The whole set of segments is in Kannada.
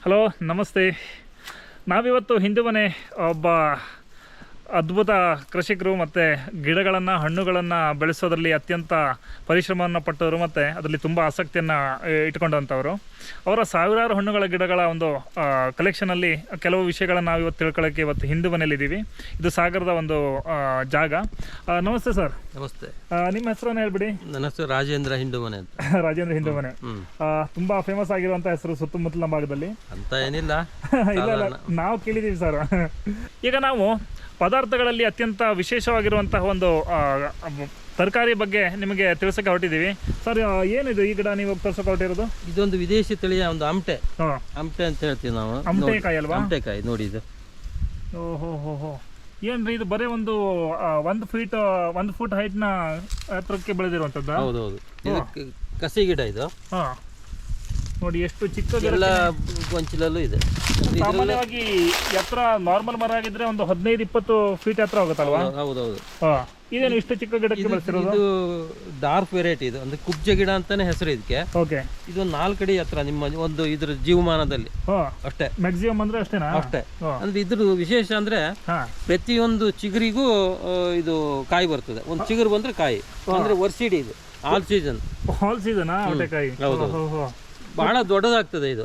ಹಲೋ ನಮಸ್ತೆ. ನಾವಿವತ್ತು ಹಿಂದುಮನೆ ಒಬ್ಬ ಅದ್ಭುತ ಕೃಷಿಕರು ಮತ್ತು ಗಿಡಗಳನ್ನು ಹಣ್ಣುಗಳನ್ನು ಬೆಳೆಸೋದ್ರಲ್ಲಿ ಅತ್ಯಂತ ಪರಿಶ್ರಮವನ್ನು ಪಟ್ಟವರು ಮತ್ತು ಅದರಲ್ಲಿ ತುಂಬ ಆಸಕ್ತಿಯನ್ನು ಇಟ್ಕೊಂಡಂಥವರು. ಅವರ ಸಾವಿರಾರು ಹಣ್ಣುಗಳ ಗಿಡಗಳ ಒಂದು ಕಲೆಕ್ಷನಲ್ಲಿ ಕೆಲವು ವಿಷಯಗಳನ್ನು ನಾವು ಇವತ್ತು ತಿಳ್ಕೊಳ್ಳೋಕ್ಕೆ ಇವತ್ತು ಹಿಂದುಮನೆಯಲ್ಲಿದ್ದೀವಿ. ಇದು ಸಾಗರದ ಒಂದು ಜಾಗ. ನಮಸ್ತೆ ಸರ್. ನಮಸ್ತೆ. ನಿಮ್ಮ ಹೆಸರನ್ನು ಹೇಳ್ಬಿಡಿ. ನನ್ನ ಹೆಸರು ರಾಜೇಂದ್ರ ಹಿಂದುಮನೆ ಅಂತ. ರಾಜೇಂದ್ರ ಹಿಂದುಮನೆ ತುಂಬ ಫೇಮಸ್ ಆಗಿರುವಂಥ ಹೆಸರು ಸುತ್ತಮುತ್ತಲಿನ ಭಾಗದಲ್ಲಿ ಅಂತ ಏನಿಲ್ಲ. ಇಲ್ಲ ನಾವು ಕೇಳಿದ್ದೀವಿ ಸರ್. ಈಗ ನಾವು ಪದಾರ್ಥಗಳಲ್ಲಿ ಅತ್ಯಂತ ವಿಶೇಷವಾಗಿರುವಂತಹ ಒಂದು ತರಕಾರಿ ಬಗ್ಗೆ ನಿಮಗೆ ತಿಳಿಸೋಕೆ ಹೊರಟಿದ್ದೀವಿ ಸರ್. ಏನಿದು ಈ ಗಿಡ ನೀವು ತೋರ್ಸೋಕೆ ಹೊರಟಿರೋದು? ಇದೊಂದು ವಿದೇಶಿ ತಳಿಯ ಒಂದು ಆಮಟೆ ಅಂತ ಹೇಳ್ತೀವಿ ನಾವು. ಆಮಟೆಕಾಯಿ ಅಲ್ವಾ? ಆಮಟೆಕಾಯಿ ನೋಡಿ ಇದು. ಓಹೋ ಏನ್ರಿ ಇದು ಬರೀ ಒಂದು 1 ಫೂಟ್ ಹೈಟ್ನ ಎತ್ತರಕ್ಕೆ ಬೆಳೆದಿರುವಂಥದ್ದು? ಹೌದೌದು. ಇದು ಕಸಿ ಗಿಡ ಇದು. ನೋಡಿ ಎಷ್ಟು ಚಿಕ್ಕ ಎಲ್ಲ ಗೊಂಚಲಲ್ಲೂ ಇದೆ. ಸಾಮಾನ್ಯವಾಗಿ ಎತ್ತರ ನಾರ್ಮಲ್ ಮರ ಆಗಿದ್ರೆ ಒಂದು 15-20 ಫೀಟ್ ಎತ್ತರ ಹೋಗುತ್ತಲ್ವಾ? ಹೌದೌದು. ಇದೇನು ಇಷ್ಟು ಚಿಕ್ಕ ಗಿಡಕ್ಕೆ ಬೆಳೆಸಿರೋದು? ಇದು ಡಾರ್ಕ್ ವೆರೈಟಿ. ಇದು ಅಂದ್ರೆ ಕುಬ್ಜ ಗಿಡ ಅಂತಾನೆ ಹೆಸರು ಇದಕ್ಕೆ. ಓಕೆ. ಇದು 4 ಅಡಿ ಎತ್ತರ ನಿಮ್ಮ ಒಂದು ಇದ್ರ ಜೀವಮಾನದಲ್ಲಿ ಅಷ್ಟೇ. ಮ್ಯಾಕ್ಸಿಮಮ್ ಅಂದ್ರೆ ಅಷ್ಟೇನಾ? ಅಷ್ಟೇ. ಅಂದ್ರೆ ಇದ್ರ ವಿಶೇಷ ಅಂದ್ರೆ ಪ್ರತಿಯೊಂದು ಚಿಗುರಿಗೂ ಇದು ಕಾಯಿ ಬರ್ತದೆ. ಒಂದು ಚಿಗುರು ಬಂದ್ರೆ ಕಾಯಿ ಅಂದ್ರೆ ವರ್ಷಿಡಿ. ಇದು ಆಲ್ ಸೀಸನ್. ಆಲ್ ಸೀಸನ್ ಔಟೆಕಾಯಿ. ಬಹಳ ದೊಡ್ಡದಾಗ್ತದೆ ಇದು.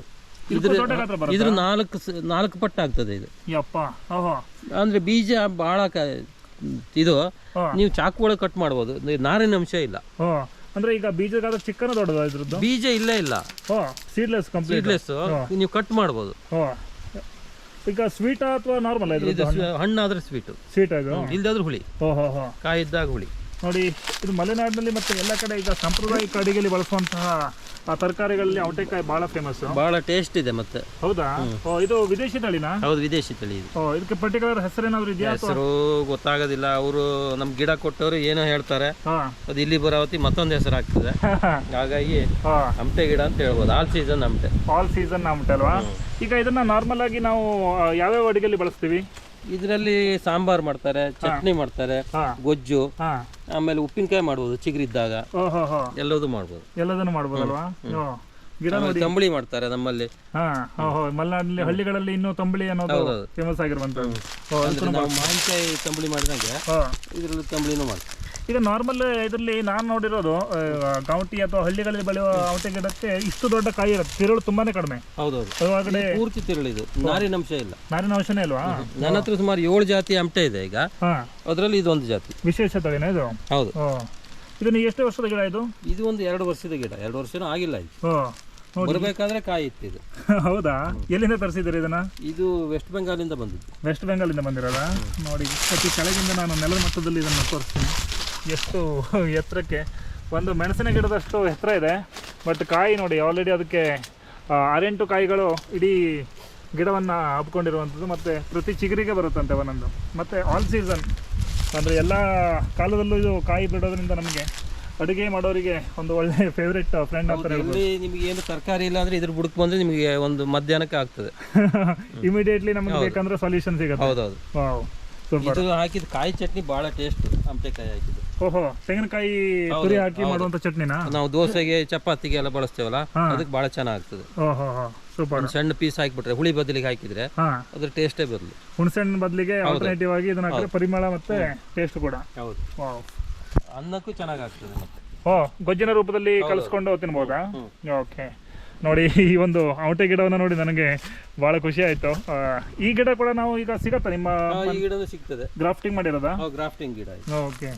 ಇದ್ರ 4 ಪಟ್ಟು ಆಗ್ತದೆ ಇದು. ಅಂದ್ರೆ ಬೀಜ ಬಹಳ ಇದು ನೀವು ಚಾಕು ಒಳಗೆ ಕಟ್ ಮಾಡ್ಬೋದು. ನಾರಿನ ಅಂಶ ಇಲ್ಲ. ಅಂದ್ರೆ ಈಗ ಬೀಜ ಚಿಕ್ಕನ ದೊಡ್ಡದ ಇದ್ರದ್ದು? ಬೀಜ ಇಲ್ಲ. ಸೀಡ್ಲೆಸ್ ನೀವು ಕಟ್ ಮಾಡ್ಬೋದು. ಈಗ ಸ್ವೀಟ್ ಅಥವಾ ನಾರ್ಮಲ್? ಹಣ್ಣಾದ್ರೆ ಸ್ವೀಟ್ ಇಲ್ದಾದ್ರೆ ಹುಳಿ. ಕಾಯಿ ಇದ್ದಾಗ ಹುಳಿ. ನೋಡಿ ಇದು ಮಲೆನಾಡಿನಲ್ಲಿ ಮತ್ತೆ ಎಲ್ಲ ಕಡೆ ಈಗ ಸಾಂಪ್ರದಾಯಿಕ ಅಡಿಗೆಯಲ್ಲಿ ಬಳಸುವಂತಹ ತರಕಾರಿಗಳಲ್ಲಿ ಔಟೆಕಾಯಿ ಬಹಳ ಫೇಮಸ್. ಬಹಳ ಟೇಸ್ಟ್ ಇದೆ ಮತ್ತೆ. ಹೌದಾ? ಇದು ವಿದೇಶಿ ತಳಿನಾ? ಹೌದು, ವಿದೇಶಿ ತಳಿ ಇದು. ಇದಕ್ಕೆ ಪರ್ಟಿಕ್ಯುಲರ್ ಹೆಸರೇನಾದ್ರು ಇದೆಯಾ? ಹೆಸರು ಗೊತ್ತಾಗೋದಿಲ್ಲ. ಅವರು ನಮ್ ಗಿಡ ಕೊಟ್ಟವರು ಏನೋ ಹೇಳ್ತಾರೆ. ಅದು ಇಲ್ಲಿ ಬರಾವತಿ ಮತ್ತೊಂದು ಹೆಸರು ಆಗ್ತದೆ. ಹಾಗಾಗಿ ಆಮಟೆ ಗಿಡ ಅಂತ ಹೇಳ್ಬೋದು. ಆಲ್ ಸೀಸನ್ ಆಮಟೆ. ಆಲ್ ಸೀಸನ್ ಆಮಟೆ ಅಲ್ವಾ? ಈಗ ಇದನ್ನ ನಾರ್ಮಲ್ ಆಗಿ ನಾವು ಯಾವ್ಯಾವ ಅಡಿಗೆಯಲ್ಲಿ ಬಳಸ್ತೀವಿ? ಇದರಲ್ಲಿ ಸಾಂಬಾರ್ ಮಾಡ್ತಾರೆ, ಚಟ್ನಿ ಮಾಡ್ತಾರೆ, ಗೊಜ್ಜು, ಆಮೇಲೆ ಉಪ್ಪಿನಕಾಯಿ ಮಾಡ್ಬೋದು ಚಿಗುರಿದ್ದಾಗ. ಎಲ್ಲದೂ ಮಾಡ್ಬೋದು. ಎಲ್ಲದನ್ನು ಮಾಡ್ಬೋದಲ್ವಾ? ಗಿಡ ತಂಬಳಿ ಮಾಡ್ತಾರೆ ನಮ್ಮಲ್ಲಿ. ಮಲೆನಾಡಿನಲ್ಲಿ ಹಳ್ಳಿಗಳಲ್ಲಿ ಇನ್ನೂ ತಂಬಳಿ ಅನ್ನೋದು ಫೇಮಸ್ ಆಗಿರುವಂತದ್ದು. ನಾವು ಮಾವಿನಕಾಯಿ ತಂಬಳಿ ಮಾಡಿದಂಗೆ ಇದರಲ್ಲಿ ತಂಬಳಿನೂ ಮಾಡ್ತಾರೆ. ಈಗ ನಾರ್ಮಲ್ ಇದರಲ್ಲಿ ನಾನು ನೋಡಿರೋದು ಗೌಟಿ ಅಥವಾ ಹಳ್ಳಿಗಳಲ್ಲಿ ಬೆಳೆಯುವ ಔಟೆ ಗಿಡಕ್ಕೆ ಇಷ್ಟು ದೊಡ್ಡ ಕಾಯಿ ಇರುತ್ತೆ. ತಿರುಳು ತುಂಬಾನೇ ಕಡಿಮೆ. ಹೌದೌದು. ಒಳಗಡೆ ಪೂರ್ತಿ ತಿರುಳು. ಇದು ನಾರಿನಂಶ ಇಲ್ಲ. ನಾರಿನಂಶನೇ ಇಲ್ವಾ? ನನ್ನ ಹತ್ರ ಸುಮಾರು 7 ಜಾತಿ ಆಮಟೆ ಇದೆ ಈಗ. ಅದರಲ್ಲಿ ಇದೊಂದು ಜಾತಿ ವಿಶೇಷ ತಳಿನ ಇದು? ಹೌದು. ಇದನ್ನು ಎಷ್ಟು ವರ್ಷದ ಗಿಡ ಇದು? ಇದು ಒಂದು 2 ವರ್ಷದ ಗಿಡ. 2 ವರ್ಷನೂ ಆಗಿಲ್ಲ ಇದು. ಬರಬೇಕಾದ್ರೆ ಕಾಯಿ ಇತ್ತು ಇದು. ಹೌದಾ? ಎಲ್ಲಿಂದ ತರಿಸಿದ್ರಿ ಇದನ್ನ? ಇದು ವೆಸ್ಟ್ ಬೆಂಗಾಲಿಂದ ಬಂದಿದ್ದು. ವೆಸ್ಟ್ ಬೆಂಗಾಲಿಂದ ಬಂದಿರೋದಾ? ನೋಡಿ ಪ್ರತಿ ಕೆಳಗಿಂದ ನಾನು ನೆಲದ ಮಟ್ಟದಲ್ಲಿ ಇದನ್ನು ತೋರಿಸ್ತೀನಿ. ಎಷ್ಟು ಎತ್ತರಕ್ಕೆ ಒಂದು ಮೆಣಸಿನ ಗಿಡದಷ್ಟು ಎತ್ತರ ಇದೆ. ಬಟ್ ಕಾಯಿ ನೋಡಿ ಆಲ್ರೆಡಿ ಅದಕ್ಕೆ 6-8 ಕಾಯಿಗಳು ಇಡೀ ಗಿಡವನ್ನು ಹಬ್ಕೊಂಡಿರುವಂಥದ್ದು. ಮತ್ತು ಪ್ರತಿ ಚಿಗುರಿಗೆ ಬರುತ್ತಂತೆ ಒಂದೊಂದು. ಮತ್ತು ಆಲ್ ಸೀಸನ್ ಅಂದರೆ ಎಲ್ಲ ಕಾಲದಲ್ಲೂ ಇದು ಕಾಯಿ ಬಿಡೋದ್ರಿಂದ ನಮಗೆ ಅಡುಗೆ ಮಾಡೋರಿಗೆ ಒಂದು ಒಳ್ಳೆ ಫೇವ್ರೆಟ್ ಫ್ರೆಂಡ್ ಅಂತ ಹೇಳ್ಬೋದು. ನಿಮಗೆ ಏನು ತರಕಾರಿ ಇಲ್ಲ ಅಂದ್ರೆ ಇದ್ರ ಬುಡಕ್ ಬಂದ್ರೆ ನಿಮಗೆ ಒಂದು ಮಧ್ಯಾಹ್ನಕ್ಕೆ ಆಗ್ತದೆ. ಇಮಿಡಿಯೇಟ್ಲಿ ನಮಗೆ ಬೇಕಂದ್ರೆ ಸೊಲ್ಯೂಷನ್ ಸಿಗುತ್ತೆ. ಹೌದೌದು. ಇದು ಹಾಕಿದ ಕಾಯಿ ಚಟ್ನಿ ಬಹಳ ಟೇಸ್ಟ್. ಆಮಟೆಕಾಯಿ ಹಾಕಿದ್ದು. ಓಹೋ, ತೆಂಗಿನಕಾಯಿ ತುರಿ ಹಾಕಿ ಮಾಡುವಂತ ಚಟ್ನಿನಾ? ನಾವು ದೋಸೆಗೆ ಚಪಾತಿಗೆ ಎಲ್ಲ ಬಳಸ್ತೇವಲ್ಲ, ಅದಕ್ಕೆ ಬಹಳ ಚೆನ್ನಾಗ್ತದೆ. ಸೂಪರ್. ಸಣ್ಣ ಪೀಸ್ ಹಾಕಿಬಿಟ್ರೆ ಹುಳಿ ಬದಲಿಗೆ ಹಾಕಿದ್ರೆ ಅದ್ರ ಟೇಸ್ಟೇ ಬರಲಿ. ಹುಣಸೆಹಣ್ಣು ಬದಲಿಗೆ ಆಲ್ಟರ್ನೇಟಿವ್ ಆಗಿ ಇದನ್ನ ಹಾಕಿದ್ರೆ ಪರಿಮಳ ಮತ್ತೆ ಟೇಸ್ಟ್ ಕೂಡ. ಹೌದು. ಅನ್ನಕ್ಕೂ ಚೆನ್ನಾಗಾಗ್ತದೆ. ಮತ್ತೆ ಗೊಜ್ಜಿನ ರೂಪದಲ್ಲಿ ಕಲಿಸ್ಕೊಂಡು ತಿನ್ಬೋದಾ? ಓಕೆ. ನೋಡಿ ಈ ಒಂದು ಔಟೆ ಗಿಡವನ್ನು ನೋಡಿ ನನಗೆ ಬಹಳ ಖುಷಿ ಆಯ್ತು. ಈ ಗಿಡ ಕೂಡ ನಾವು ಈಗ ಸಿಗತ್ತಾ ನಿಮ್ಮ? ಈ ಗಿಡ ಸಿಗ್ತದೆ. ಗ್ರಾಫ್ಟಿಂಗ್ ಮಾಡಿರೋದಾ? ಗ್ರಾಫ್ಟಿಂಗ್ ಗಿಡ. ಓಕೆ.